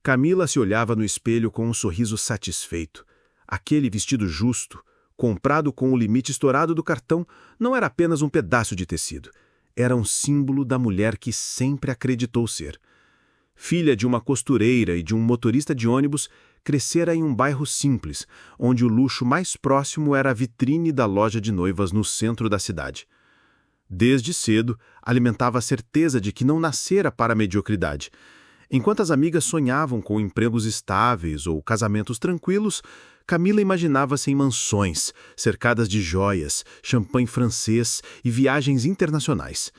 Camila se olhava no espelho com um sorriso satisfeito. Aquele vestido justo, comprado com o limite estourado do cartão, não era apenas um pedaço de tecido. Era um símbolo da mulher que sempre acreditou ser. Filha de uma costureira e de um motorista de ônibus, crescera em um bairro simples, onde o luxo mais próximo era a vitrine da loja de noivas no centro da cidade. Desde cedo, alimentava a certeza de que não nascera para a mediocridade. Enquanto as amigas sonhavam com empregos estáveis ou casamentos tranquilos, Camila imaginava-se em mansões, cercadas de joias, champanhe francês e viagens internacionais.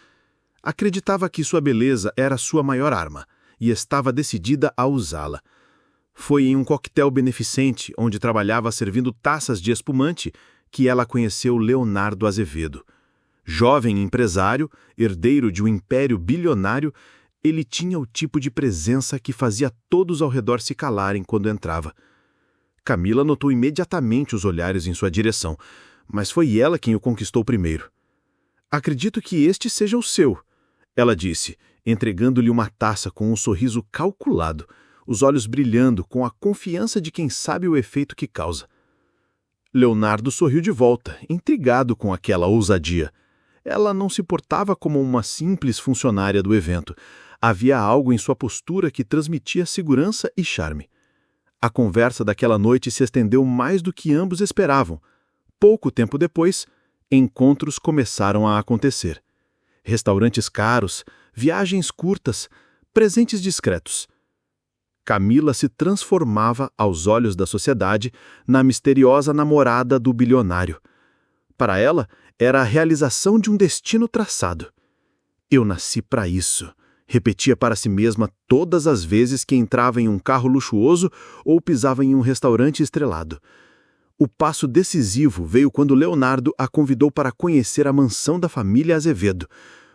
Acreditava que sua beleza era sua maior arma, e estava decidida a usá-la. Foi em um coquetel beneficente, onde trabalhava servindo taças de espumante, que ela conheceu Leonardo Azevedo. Jovem empresário, herdeiro de um império bilionário, ele tinha o tipo de presença que fazia todos ao redor se calarem quando entrava. Camila notou imediatamente os olhares em sua direção, mas foi ela quem o conquistou primeiro. "Acredito que este seja o seu", ela disse, entregando-lhe uma taça com um sorriso calculado, os olhos brilhando com a confiança de quem sabe o efeito que causa. Leonardo sorriu de volta, intrigado com aquela ousadia. Ela não se portava como uma simples funcionária do evento. Havia algo em sua postura que transmitia segurança e charme. A conversa daquela noite se estendeu mais do que ambos esperavam. Pouco tempo depois, encontros começaram a acontecer. Restaurantes caros, viagens curtas, presentes discretos. Camila se transformava, aos olhos da sociedade, na misteriosa namorada do bilionário. Para ela, era a realização de um destino traçado. "Eu nasci para isso", repetia para si mesma todas as vezes que entrava em um carro luxuoso ou pisava em um restaurante estrelado. O passo decisivo veio quando Leonardo a convidou para conhecer a mansão da família Azevedo,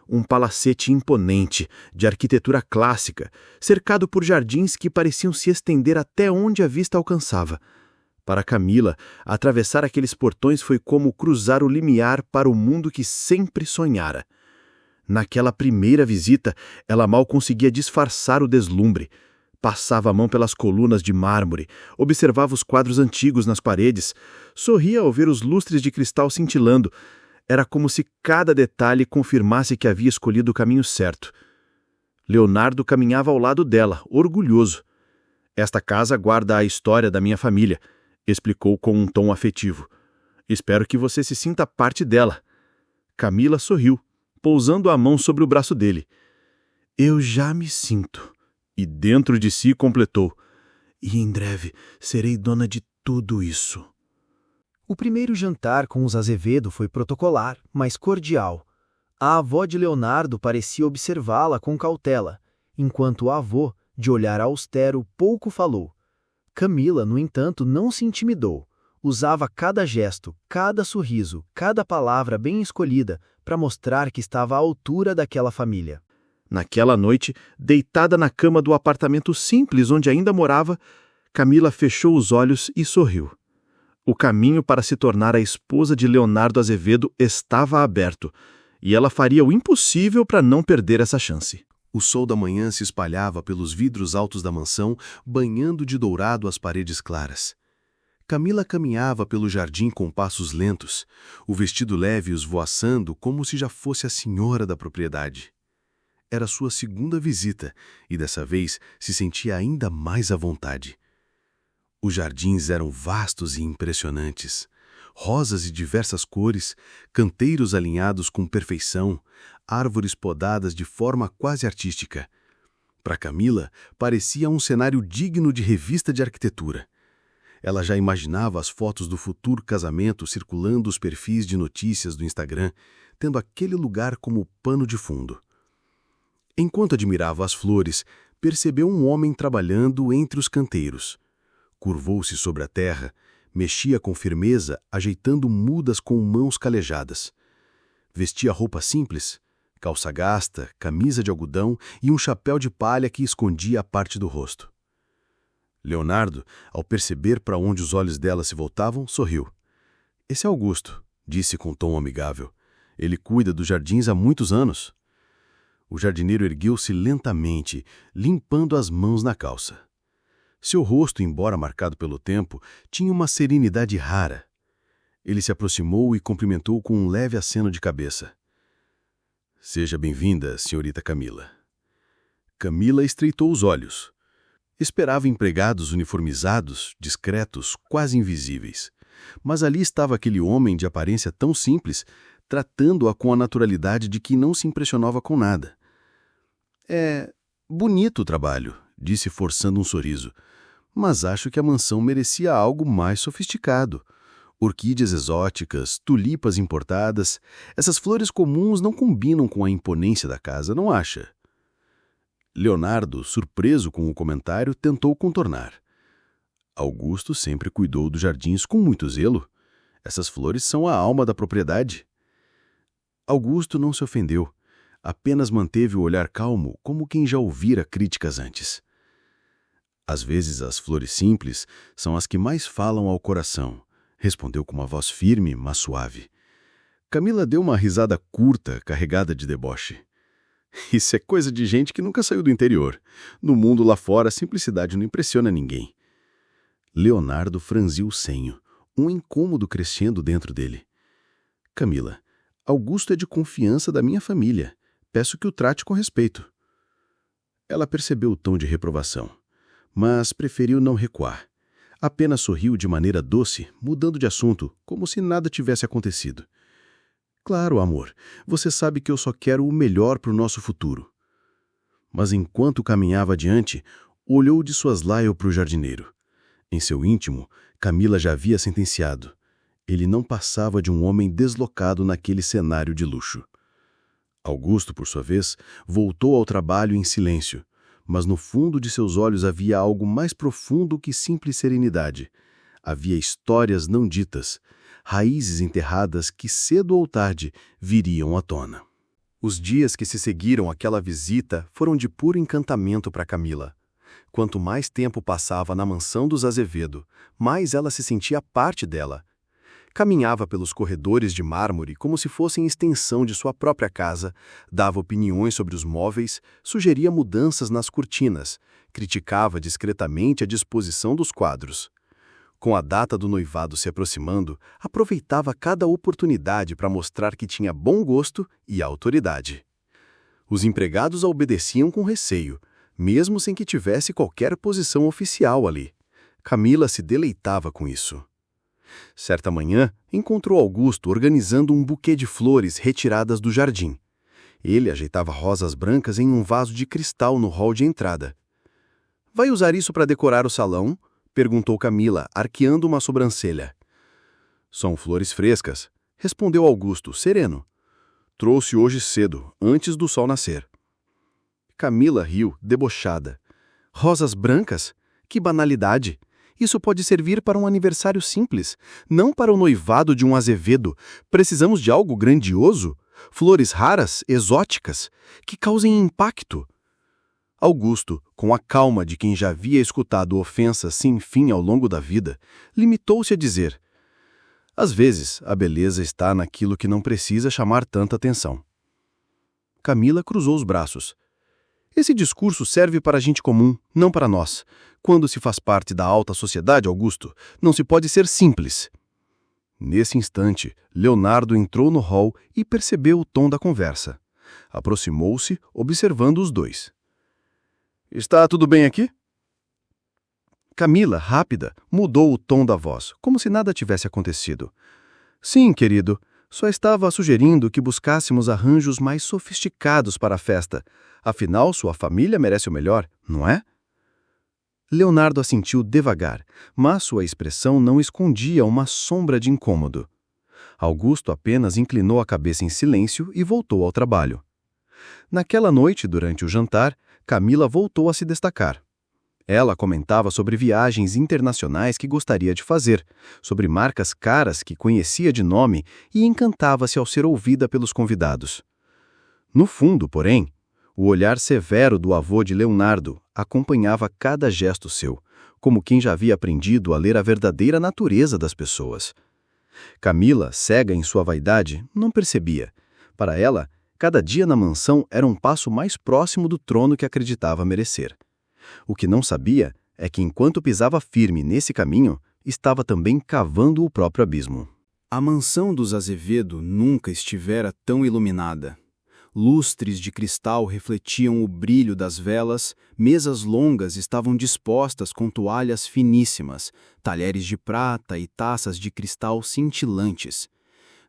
um palacete imponente, de arquitetura clássica, cercado por jardins que pareciam se estender até onde a vista alcançava. Para Camila, atravessar aqueles portões foi como cruzar o limiar para o mundo que sempre sonhara. Naquela primeira visita, ela mal conseguia disfarçar o deslumbre. Passava a mão pelas colunas de mármore, observava os quadros antigos nas paredes, sorria ao ver os lustres de cristal cintilando. Era como se cada detalhe confirmasse que havia escolhido o caminho certo. Leonardo caminhava ao lado dela, orgulhoso. "Esta casa guarda a história da minha família", explicou com um tom afetivo. "Espero que você se sinta parte dela." Camila sorriu, pousando a mão sobre o braço dele. "Eu já me sinto." E dentro de si completou: "E em breve serei dona de tudo isso." O primeiro jantar com os Azevedo foi protocolar, mas cordial. A avó de Leonardo parecia observá-la com cautela, enquanto o avô, de olhar austero, pouco falou. Camila, no entanto, não se intimidou. Usava cada gesto, cada sorriso, cada palavra bem escolhida para mostrar que estava à altura daquela família. Naquela noite, deitada na cama do apartamento simples onde ainda morava, Camila fechou os olhos e sorriu. O caminho para se tornar a esposa de Leonardo Azevedo estava aberto, e ela faria o impossível para não perder essa chance. O sol da manhã se espalhava pelos vidros altos da mansão, banhando de dourado as paredes claras. Camila caminhava pelo jardim com passos lentos, o vestido leve os voaçando como se já fosse a senhora da propriedade. Era sua segunda visita, e dessa vez se sentia ainda mais à vontade. Os jardins eram vastos e impressionantes. Rosas de diversas cores, canteiros alinhados com perfeição, árvores podadas de forma quase artística. Para Camila, parecia um cenário digno de revista de arquitetura. Ela já imaginava as fotos do futuro casamento circulando os perfis de notícias do Instagram, tendo aquele lugar como pano de fundo. Enquanto admirava as flores, percebeu um homem trabalhando entre os canteiros. Curvou-se sobre a terra, mexia com firmeza, ajeitando mudas com mãos calejadas. Vestia roupa simples, calça gasta, camisa de algodão e um chapéu de palha que escondia a parte do rosto. Leonardo, ao perceber para onde os olhos dela se voltavam, sorriu. "Esse é Augusto", disse com tom amigável. "Ele cuida dos jardins há muitos anos." O jardineiro ergueu-se lentamente, limpando as mãos na calça. Seu rosto, embora marcado pelo tempo, tinha uma serenidade rara. Ele se aproximou e cumprimentou com um leve aceno de cabeça. Seja bem-vinda, senhorita Camila. Camila estreitou os olhos. Esperava empregados uniformizados, discretos, quase invisíveis. Mas ali estava aquele homem de aparência tão simples, tratando-a com a naturalidade de quem não se impressionava com nada. É bonito o trabalho, disse forçando um sorriso, mas acho que a mansão merecia algo mais sofisticado. Orquídeas exóticas, tulipas importadas, essas flores comuns não combinam com a imponência da casa, não acha? Leonardo, surpreso com o comentário, tentou contornar. Augusto sempre cuidou dos jardins com muito zelo. Essas flores são a alma da propriedade. Augusto não se ofendeu, apenas manteve o olhar calmo, como quem já ouvira críticas antes. Às vezes as flores simples são as que mais falam ao coração, respondeu com uma voz firme, mas suave. Camila deu uma risada curta, carregada de deboche. Isso é coisa de gente que nunca saiu do interior. No mundo lá fora, a simplicidade não impressiona ninguém. Leonardo franziu o senho, um incômodo crescendo dentro dele. Camila, Augusto é de confiança da minha família. Peço que o trate com respeito. Ela percebeu o tom de reprovação, mas preferiu não recuar. Apenas sorriu de maneira doce, mudando de assunto, como se nada tivesse acontecido. Claro, amor, você sabe que eu só quero o melhor para o nosso futuro. Mas enquanto caminhava adiante, olhou de soslaio para o jardineiro. Em seu íntimo, Camila já havia sentenciado. Ele não passava de um homem deslocado naquele cenário de luxo. Augusto, por sua vez, voltou ao trabalho em silêncio, mas no fundo de seus olhos havia algo mais profundo que simples serenidade. Havia histórias não ditas, raízes enterradas que cedo ou tarde viriam à tona. Os dias que se seguiram àquela visita foram de puro encantamento para Camila. Quanto mais tempo passava na mansão dos Azevedo, mais ela se sentia parte dela. Caminhava pelos corredores de mármore como se fossem extensão de sua própria casa, dava opiniões sobre os móveis, sugeria mudanças nas cortinas, criticava discretamente a disposição dos quadros. Com a data do noivado se aproximando, aproveitava cada oportunidade para mostrar que tinha bom gosto e autoridade. Os empregados a obedeciam com receio, mesmo sem que tivesse qualquer posição oficial ali. Camila se deleitava com isso. Certa manhã, encontrou Augusto organizando um buquê de flores retiradas do jardim. Ele ajeitava rosas brancas em um vaso de cristal no hall de entrada. — Vai usar isso para decorar o salão? Perguntou Camila, arqueando uma sobrancelha. — São flores frescas, respondeu Augusto, sereno. Trouxe hoje cedo, antes do sol nascer. Camila riu, debochada. — Rosas brancas? Que banalidade! Isso pode servir para um aniversário simples, não para o noivado de um Azevedo. Precisamos de algo grandioso, flores raras, exóticas, que causem impacto. Augusto, com a calma de quem já havia escutado ofensas sem fim ao longo da vida, limitou-se a dizer: às vezes, a beleza está naquilo que não precisa chamar tanta atenção. Camila cruzou os braços. Esse discurso serve para a gente comum, não para nós. Quando se faz parte da alta sociedade, Augusto, não se pode ser simples. Nesse instante, Leonardo entrou no hall e percebeu o tom da conversa. Aproximou-se, observando os dois. — Está tudo bem aqui? Camila, rápida, mudou o tom da voz, como se nada tivesse acontecido. — Sim, querido. Só estava sugerindo que buscássemos arranjos mais sofisticados para a festa. Afinal, sua família merece o melhor, não é? Leonardo assentiu devagar, mas sua expressão não escondia uma sombra de incômodo. Augusto apenas inclinou a cabeça em silêncio e voltou ao trabalho. Naquela noite, durante o jantar, Camila voltou a se destacar. Ela comentava sobre viagens internacionais que gostaria de fazer, sobre marcas caras que conhecia de nome e encantava-se ao ser ouvida pelos convidados. No fundo, porém, o olhar severo do avô de Leonardo acompanhava cada gesto seu, como quem já havia aprendido a ler a verdadeira natureza das pessoas. Camila, cega em sua vaidade, não percebia. Para ela, cada dia na mansão era um passo mais próximo do trono que acreditava merecer. O que não sabia é que enquanto pisava firme nesse caminho, estava também cavando o próprio abismo. A mansão dos Azevedo nunca estivera tão iluminada. Lustres de cristal refletiam o brilho das velas, mesas longas estavam dispostas com toalhas finíssimas, talheres de prata e taças de cristal cintilantes.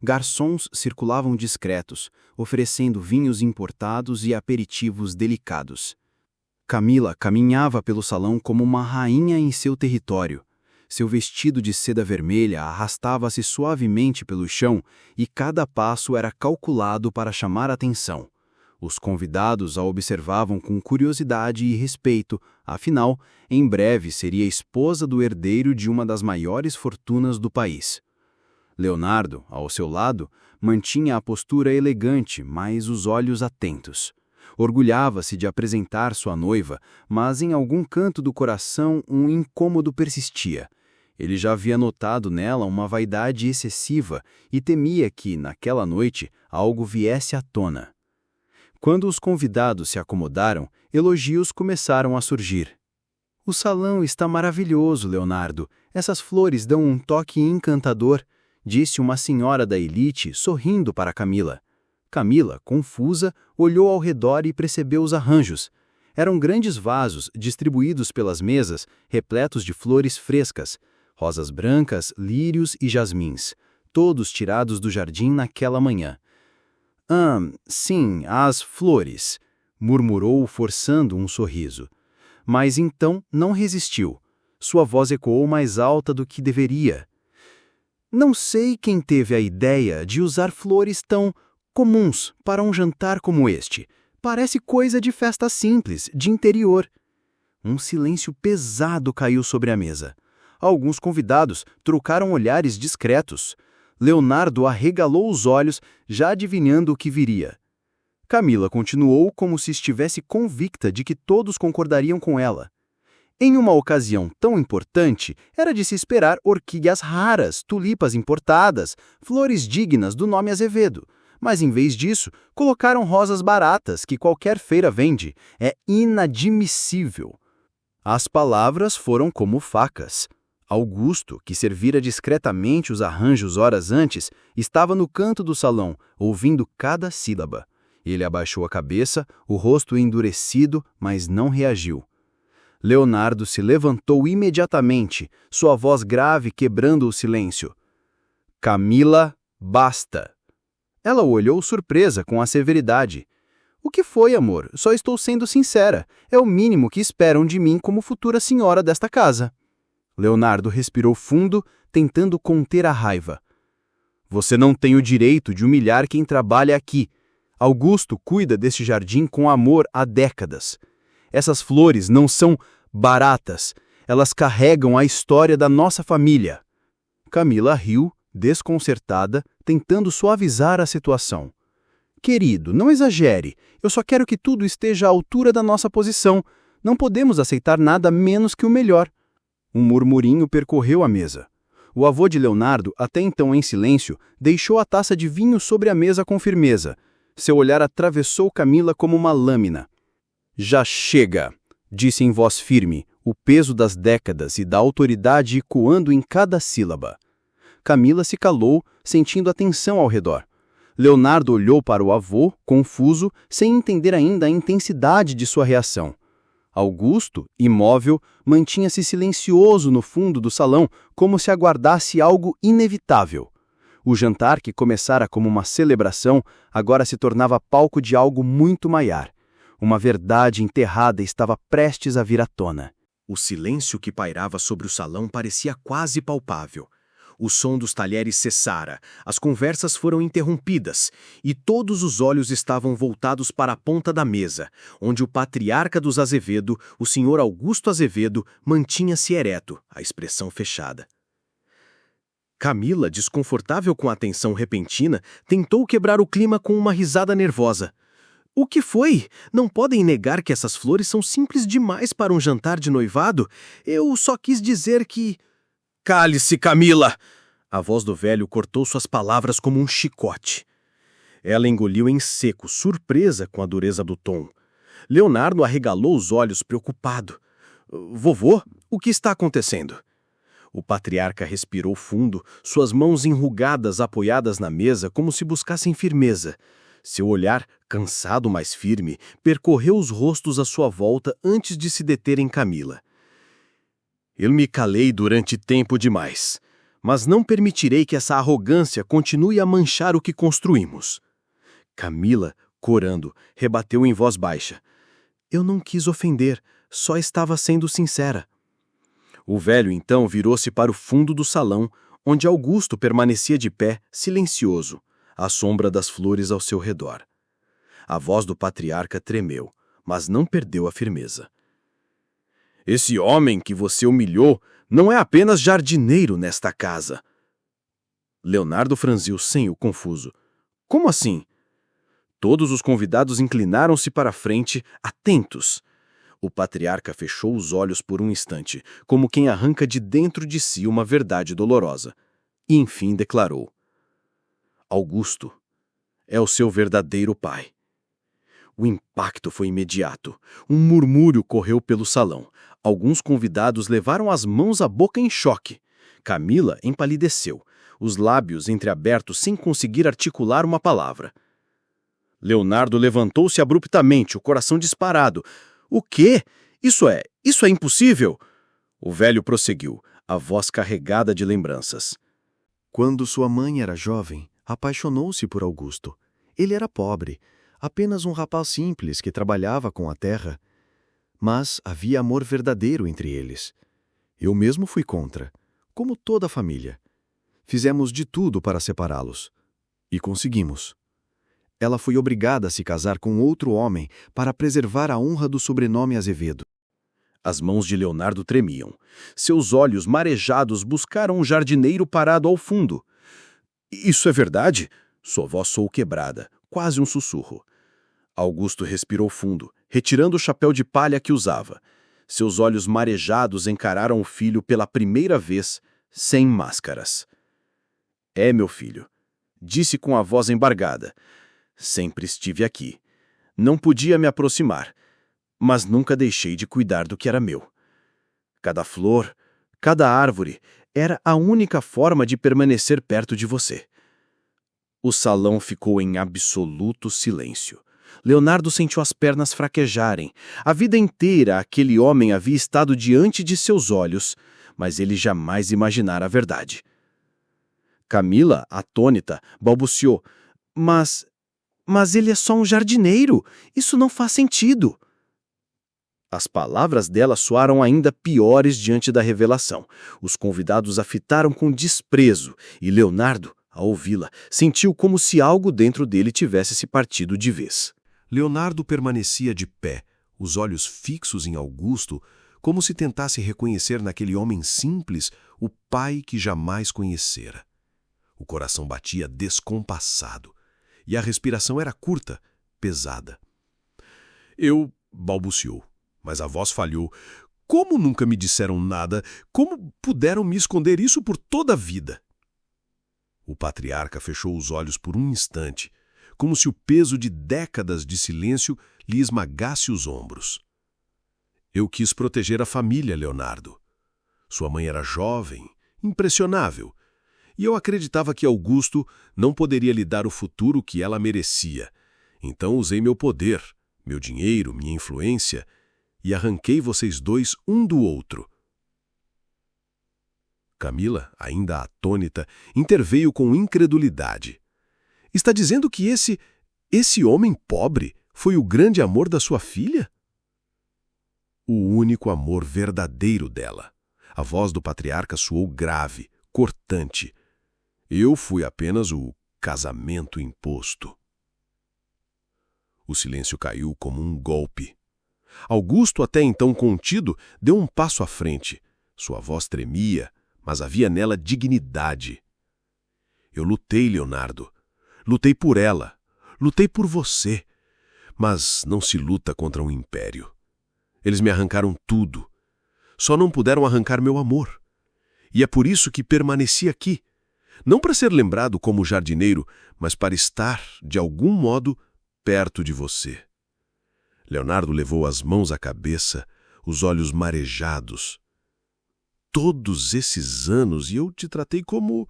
Garçons circulavam discretos, oferecendo vinhos importados e aperitivos delicados. Camila caminhava pelo salão como uma rainha em seu território. Seu vestido de seda vermelha arrastava-se suavemente pelo chão e cada passo era calculado para chamar atenção. Os convidados a observavam com curiosidade e respeito, afinal, em breve seria esposa do herdeiro de uma das maiores fortunas do país. Leonardo, ao seu lado, mantinha a postura elegante, mas os olhos atentos. Orgulhava-se de apresentar sua noiva, mas em algum canto do coração um incômodo persistia. Ele já havia notado nela uma vaidade excessiva e temia que, naquela noite, algo viesse à tona. Quando os convidados se acomodaram, elogios começaram a surgir. "O salão está maravilhoso, Leonardo. Essas flores dão um toque encantador", disse uma senhora da elite, sorrindo para Camila. Camila, confusa, olhou ao redor e percebeu os arranjos. Eram grandes vasos, distribuídos pelas mesas, repletos de flores frescas, rosas brancas, lírios e jasmins, todos tirados do jardim naquela manhã. Sim, as flores", murmurou, forçando um sorriso. Mas então não resistiu. Sua voz ecoou mais alta do que deveria. "Não sei quem teve a ideia de usar flores tão comuns para um jantar como este. Parece coisa de festa simples, de interior." Um silêncio pesado caiu sobre a mesa. Alguns convidados trocaram olhares discretos. Leonardo arregalou os olhos, já adivinhando o que viria. Camila continuou como se estivesse convicta de que todos concordariam com ela. Em uma ocasião tão importante, era de se esperar orquídeas raras, tulipas importadas, flores dignas do nome Azevedo. Mas, em vez disso, colocaram rosas baratas que qualquer feira vende. É inadmissível. As palavras foram como facas. Augusto, que servira discretamente os arranjos horas antes, estava no canto do salão, ouvindo cada sílaba. Ele abaixou a cabeça, o rosto endurecido, mas não reagiu. Leonardo se levantou imediatamente, sua voz grave quebrando o silêncio. "Camila, basta." Ela o olhou surpresa com a severidade. "O que foi, amor? Só estou sendo sincera. É o mínimo que esperam de mim como futura senhora desta casa." Leonardo respirou fundo, tentando conter a raiva. "Você não tem o direito de humilhar quem trabalha aqui. Augusto cuida deste jardim com amor há décadas. Essas flores não são baratas. Elas carregam a história da nossa família." Camila riu, desconcertada, tentando suavizar a situação. "Querido, não exagere. Eu só quero que tudo esteja à altura da nossa posição. Não podemos aceitar nada menos que o melhor." Um murmurinho percorreu a mesa. O avô de Leonardo, até então em silêncio, deixou a taça de vinho sobre a mesa com firmeza. Seu olhar atravessou Camila como uma lâmina. "Já chega", disse em voz firme, o peso das décadas e da autoridade ecoando em cada sílaba. Camila se calou, sentindo a tensão ao redor. Leonardo olhou para o avô, confuso, sem entender ainda a intensidade de sua reação. Augusto, imóvel, mantinha-se silencioso no fundo do salão, como se aguardasse algo inevitável. O jantar, que começara como uma celebração, agora se tornava palco de algo muito maior. Uma verdade enterrada estava prestes a vir à tona. O silêncio que pairava sobre o salão parecia quase palpável. O som dos talheres cessara, as conversas foram interrompidas, e todos os olhos estavam voltados para a ponta da mesa, onde o patriarca dos Azevedo, o senhor Augusto Azevedo, mantinha-se ereto, a expressão fechada. Camila, desconfortável com a tensão repentina, tentou quebrar o clima com uma risada nervosa. "O que foi? Não podem negar que essas flores são simples demais para um jantar de noivado? Eu só quis dizer que..." "Cale-se, Camila!" A voz do velho cortou suas palavras como um chicote. Ela engoliu em seco, surpresa com a dureza do tom. Leonardo arregalou os olhos preocupado. Vovô, o que está acontecendo? O patriarca respirou fundo, suas mãos enrugadas apoiadas na mesa como se buscassem firmeza. Seu olhar, cansado mas firme, percorreu os rostos à sua volta antes de se deter em Camila. Eu me calei durante tempo demais, mas não permitirei que essa arrogância continue a manchar o que construímos. Camila, corando, rebateu em voz baixa. Eu não quis ofender, só estava sendo sincera. O velho então virou-se para o fundo do salão, onde Augusto permanecia de pé, silencioso, à sombra das flores ao seu redor. A voz do patriarca tremeu, mas não perdeu a firmeza. Esse homem que você humilhou não é apenas jardineiro nesta casa. Leonardo franziu o senho confuso. Como assim? Todos os convidados inclinaram-se para a frente, atentos. O patriarca fechou os olhos por um instante, como quem arranca de dentro de si uma verdade dolorosa. E enfim declarou: Augusto é o seu verdadeiro pai. O impacto foi imediato. Um murmúrio correu pelo salão. Alguns convidados levaram as mãos à boca em choque. Camila empalideceu, os lábios entreabertos sem conseguir articular uma palavra. Leonardo levantou-se abruptamente, o coração disparado. O quê? Isso é impossível! O velho prosseguiu, a voz carregada de lembranças. Quando sua mãe era jovem, apaixonou-se por Augusto. Ele era pobre, apenas um rapaz simples que trabalhava com a terra. Mas havia amor verdadeiro entre eles. Eu mesmo fui contra, como toda a família. Fizemos de tudo para separá-los. E conseguimos. Ela foi obrigada a se casar com outro homem para preservar a honra do sobrenome Azevedo. As mãos de Leonardo tremiam. Seus olhos marejados buscaram um jardineiro parado ao fundo. Isso é verdade? Sua voz soou quebrada, quase um sussurro. Augusto respirou fundo, retirando o chapéu de palha que usava. Seus olhos marejados encararam o filho pela primeira vez, sem máscaras. É, meu filho, disse com a voz embargada. Sempre estive aqui. Não podia me aproximar, mas nunca deixei de cuidar do que era meu. Cada flor, cada árvore, era a única forma de permanecer perto de você. O salão ficou em absoluto silêncio. Leonardo sentiu as pernas fraquejarem. A vida inteira aquele homem havia estado diante de seus olhos, mas ele jamais imaginara a verdade. Camila, atônita, balbuciou. Mas ele é só um jardineiro. Isso não faz sentido. As palavras dela soaram ainda piores diante da revelação. Os convidados a fitaram com desprezo e Leonardo, ao ouvi-la, sentiu como se algo dentro dele tivesse se partido de vez. Leonardo permanecia de pé, os olhos fixos em Augusto, como se tentasse reconhecer naquele homem simples o pai que jamais conhecera. O coração batia descompassado, e a respiração era curta, pesada. Balbuciou, mas a voz falhou. Como nunca me disseram nada? Como puderam me esconder isso por toda a vida? O patriarca fechou os olhos por um instante, como se o peso de décadas de silêncio lhe esmagasse os ombros. Eu quis proteger a família, Leonardo. Sua mãe era jovem, impressionável, e eu acreditava que Augusto não poderia lhe dar o futuro que ela merecia. Então usei meu poder, meu dinheiro, minha influência, e arranquei vocês dois um do outro. Camila, ainda atônita, interveio com incredulidade. Está dizendo que esse homem pobre foi o grande amor da sua filha? O único amor verdadeiro dela. A voz do patriarca soou grave, cortante. Eu fui apenas o casamento imposto. O silêncio caiu como um golpe. Augusto, até então contido, deu um passo à frente. Sua voz tremia, mas havia nela dignidade. Eu lutei, Leonardo. Lutei por ela. Lutei por você. Mas não se luta contra um império. Eles me arrancaram tudo. Só não puderam arrancar meu amor. E é por isso que permaneci aqui. Não para ser lembrado como jardineiro, mas para estar, de algum modo, perto de você. Leonardo levou as mãos à cabeça, os olhos marejados. Todos esses anos e eu te tratei como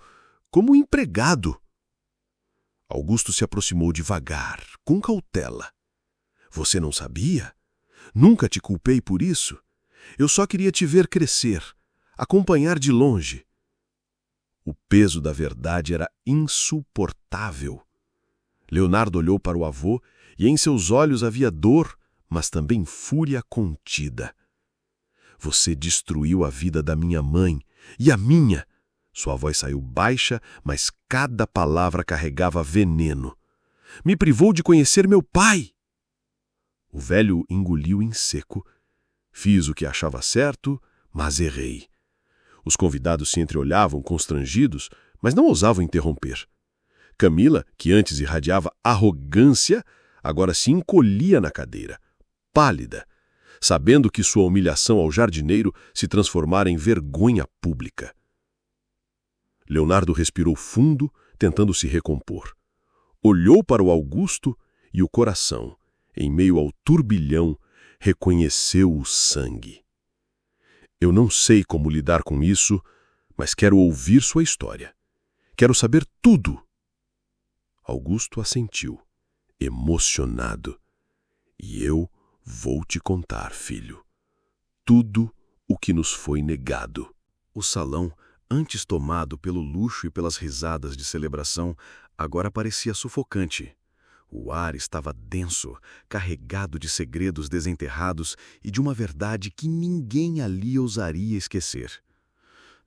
um empregado. Augusto se aproximou devagar, com cautela. Você não sabia? Nunca te culpei por isso. Eu só queria te ver crescer, acompanhar de longe. O peso da verdade era insuportável. Leonardo olhou para o avô e em seus olhos havia dor, mas também fúria contida. Você destruiu a vida da minha mãe e a minha. Sua voz saiu baixa, mas cada palavra carregava veneno. Me privou de conhecer meu pai. O velho engoliu em seco. Fiz o que achava certo, mas errei. Os convidados se entreolhavam constrangidos, mas não ousavam interromper. Camila, que antes irradiava arrogância, agora se encolhia na cadeira, pálida, sabendo que sua humilhação ao jardineiro se transformara em vergonha pública. Leonardo respirou fundo, tentando se recompor. Olhou para o Augusto e o coração, em meio ao turbilhão, reconheceu o sangue. Eu não sei como lidar com isso, mas quero ouvir sua história. Quero saber tudo. Augusto assentiu, emocionado. E eu vou te contar, filho. Tudo o que nos foi negado. O salão, antes tomado pelo luxo e pelas risadas de celebração, agora parecia sufocante. O ar estava denso, carregado de segredos desenterrados e de uma verdade que ninguém ali ousaria esquecer.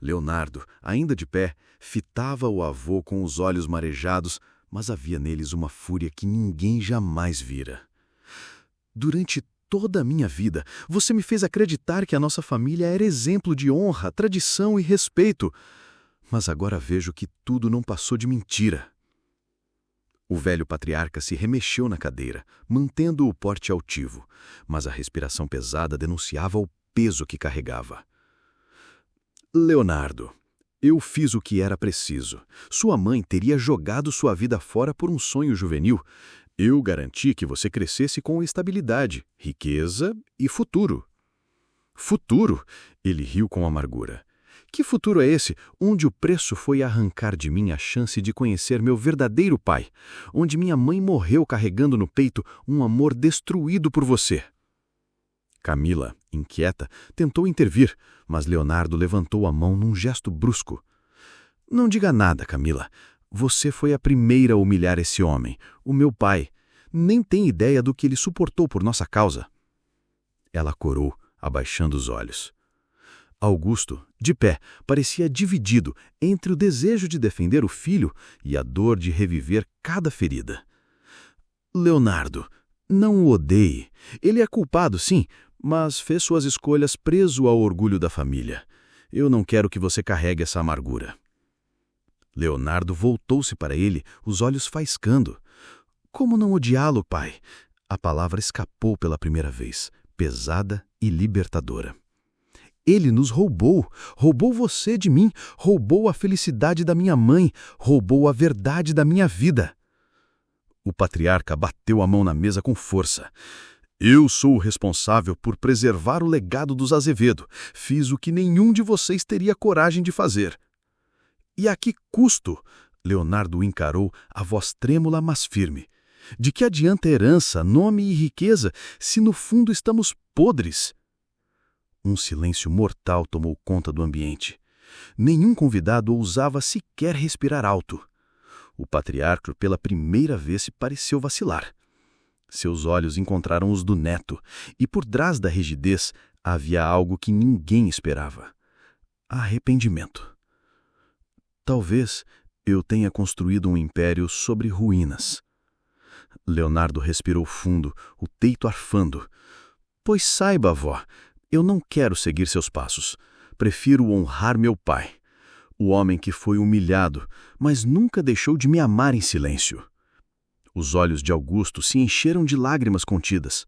Leonardo, ainda de pé, fitava o avô com os olhos marejados, mas havia neles uma fúria que ninguém jamais vira. Durante toda a minha vida, você me fez acreditar que a nossa família era exemplo de honra, tradição e respeito. Mas agora vejo que tudo não passou de mentira. O velho patriarca se remexeu na cadeira, mantendo o porte altivo, mas a respiração pesada denunciava o peso que carregava. Leonardo, eu fiz o que era preciso. Sua mãe teria jogado sua vida fora por um sonho juvenil. Eu garanti que você crescesse com estabilidade, riqueza e futuro. Futuro? Ele riu com amargura. Que futuro é esse, onde o preço foi arrancar de mim a chance de conhecer meu verdadeiro pai, onde minha mãe morreu carregando no peito um amor destruído por você? Camila, inquieta, tentou intervir, mas Leonardo levantou a mão num gesto brusco. Não diga nada, Camila. Você foi a primeira a humilhar esse homem, o meu pai. Nem tem ideia do que ele suportou por nossa causa. Ela corou, abaixando os olhos. Augusto, de pé, parecia dividido entre o desejo de defender o filho e a dor de reviver cada ferida. Leonardo, não o odeie. Ele é culpado, sim, mas fez suas escolhas preso ao orgulho da família. Eu não quero que você carregue essa amargura. Leonardo voltou-se para ele, os olhos faiscando. Como não odiá-lo, pai? A palavra escapou pela primeira vez, pesada e libertadora. Ele nos roubou você de mim, roubou a felicidade da minha mãe, roubou a verdade da minha vida. O patriarca bateu a mão na mesa com força. Eu sou o responsável por preservar o legado dos Azevedo. Fiz o que nenhum de vocês teria coragem de fazer. E a que custo? Leonardo o encarou, a voz trêmula, mas firme. De que adianta herança, nome e riqueza, se no fundo estamos podres? Um silêncio mortal tomou conta do ambiente. Nenhum convidado ousava sequer respirar alto. O patriarca, pela primeira vez, se pareceu vacilar. Seus olhos encontraram os do neto, e por trás da rigidez havia algo que ninguém esperava. Arrependimento. Talvez eu tenha construído um império sobre ruínas. Leonardo respirou fundo, o peito arfando. Pois saiba, avó, eu não quero seguir seus passos. Prefiro honrar meu pai, o homem que foi humilhado, mas nunca deixou de me amar em silêncio. Os olhos de Augusto se encheram de lágrimas contidas.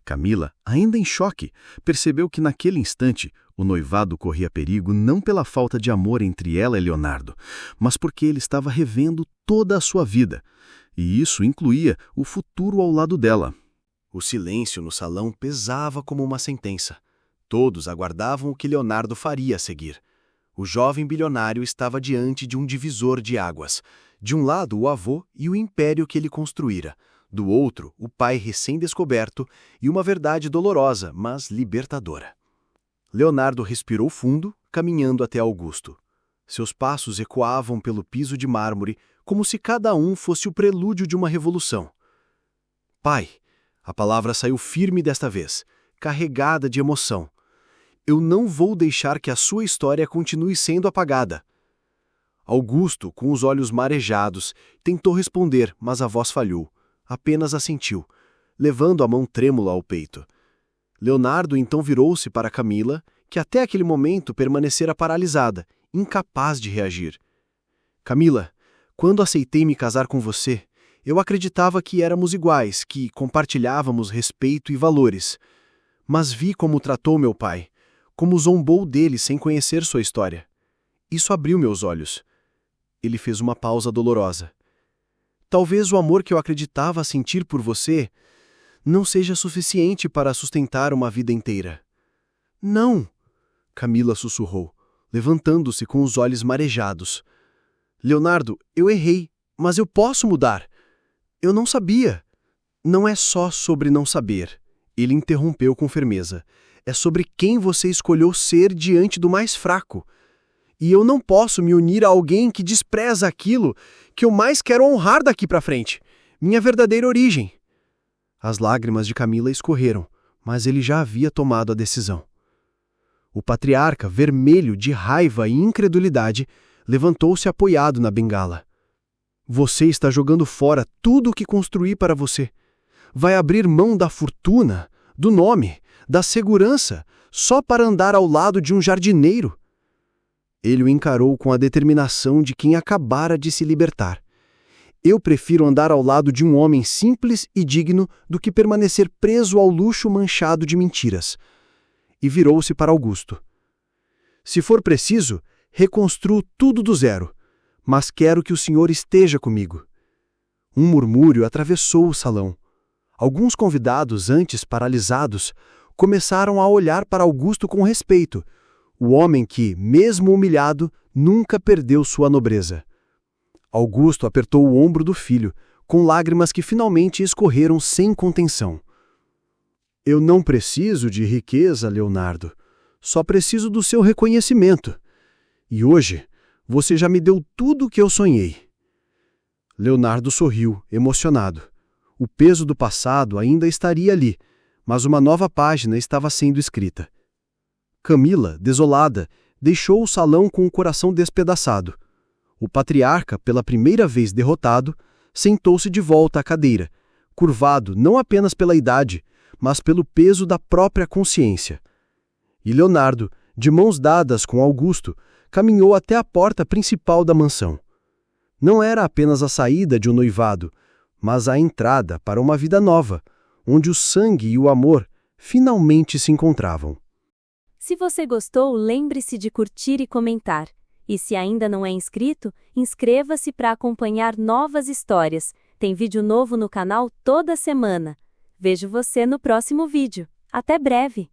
Camila, ainda em choque, percebeu que naquele instante o noivado corria perigo não pela falta de amor entre ela e Leonardo, mas porque ele estava revendo toda a sua vida, e isso incluía o futuro ao lado dela. O silêncio no salão pesava como uma sentença. Todos aguardavam o que Leonardo faria a seguir. O jovem bilionário estava diante de um divisor de águas. De um lado, o avô e o império que ele construíra. Do outro, o pai recém-descoberto e uma verdade dolorosa, mas libertadora. Leonardo respirou fundo, caminhando até Augusto. Seus passos ecoavam pelo piso de mármore, como se cada um fosse o prelúdio de uma revolução. Pai, a palavra saiu firme desta vez, carregada de emoção. Eu não vou deixar que a sua história continue sendo apagada. Augusto, com os olhos marejados, tentou responder, mas a voz falhou. Apenas assentiu, levando a mão trêmula ao peito. Leonardo então virou-se para Camila, que até aquele momento permanecera paralisada, incapaz de reagir. Camila, quando aceitei me casar com você, eu acreditava que éramos iguais, que compartilhávamos respeito e valores. Mas vi como tratou meu pai, como zombou dele sem conhecer sua história. Isso abriu meus olhos. Ele fez uma pausa dolorosa. Talvez o amor que eu acreditava sentir por você não seja suficiente para sustentar uma vida inteira. Não, Camila sussurrou, levantando-se com os olhos marejados. Leonardo, eu errei, mas eu posso mudar. Eu não sabia. Não é só sobre não saber. Ele interrompeu com firmeza. É sobre quem você escolheu ser diante do mais fraco. E eu não posso me unir a alguém que despreza aquilo que eu mais quero honrar daqui para frente. Minha verdadeira origem. As lágrimas de Camila escorreram, mas ele já havia tomado a decisão. O patriarca, vermelho de raiva e incredulidade, levantou-se apoiado na bengala. Você está jogando fora tudo o que construí para você. Vai abrir mão da fortuna, do nome, da segurança, só para andar ao lado de um jardineiro. Ele o encarou com a determinação de quem acabara de se libertar. Eu prefiro andar ao lado de um homem simples e digno do que permanecer preso ao luxo manchado de mentiras. E virou-se para Augusto. Se for preciso, reconstruo tudo do zero, mas quero que o senhor esteja comigo. Um murmúrio atravessou o salão. Alguns convidados, antes paralisados, começaram a olhar para Augusto com respeito, o homem que, mesmo humilhado, nunca perdeu sua nobreza. Augusto apertou o ombro do filho, com lágrimas que finalmente escorreram sem contenção. Eu não preciso de riqueza, Leonardo. Só preciso do seu reconhecimento. E hoje, você já me deu tudo o que eu sonhei. Leonardo sorriu, emocionado. O peso do passado ainda estaria ali, mas uma nova página estava sendo escrita. Camila, desolada, deixou o salão com o coração despedaçado. O patriarca, pela primeira vez derrotado, sentou-se de volta à cadeira, curvado não apenas pela idade, mas pelo peso da própria consciência. E Leonardo, de mãos dadas com Augusto, caminhou até a porta principal da mansão. Não era apenas a saída de um noivado, mas a entrada para uma vida nova, onde o sangue e o amor finalmente se encontravam. Se você gostou, lembre-se de curtir e comentar. E se ainda não é inscrito, inscreva-se para acompanhar novas histórias. Tem vídeo novo no canal toda semana. Vejo você no próximo vídeo. Até breve!